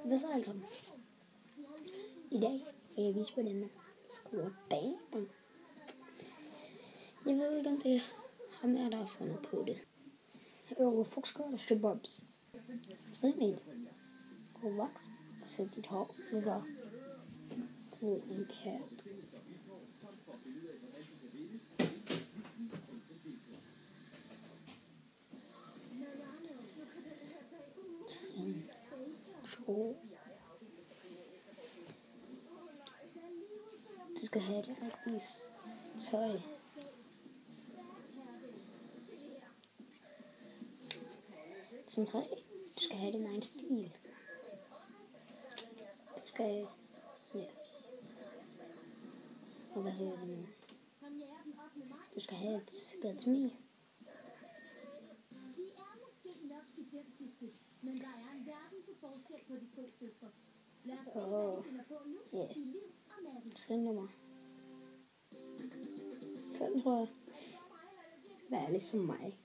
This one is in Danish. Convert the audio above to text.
Hvad så alle sammen? I dag vil jeg vise, hvordan man skruer damer. Jeg ved ikke, om det er ham her, der har fundet på det. Hvorfor skal der stå bobs? Træd med. Gå vaks og sæt dit hår nu der. Brug en kat. Du skal have det rigtige tøj. Sådan 3. Du skal have din egen stil. Du skal... Ja. Og hvad hedder det nu? Du skal have et godt smil. Og ja, trin nummer 5, tror jeg. Vær ligesom mig.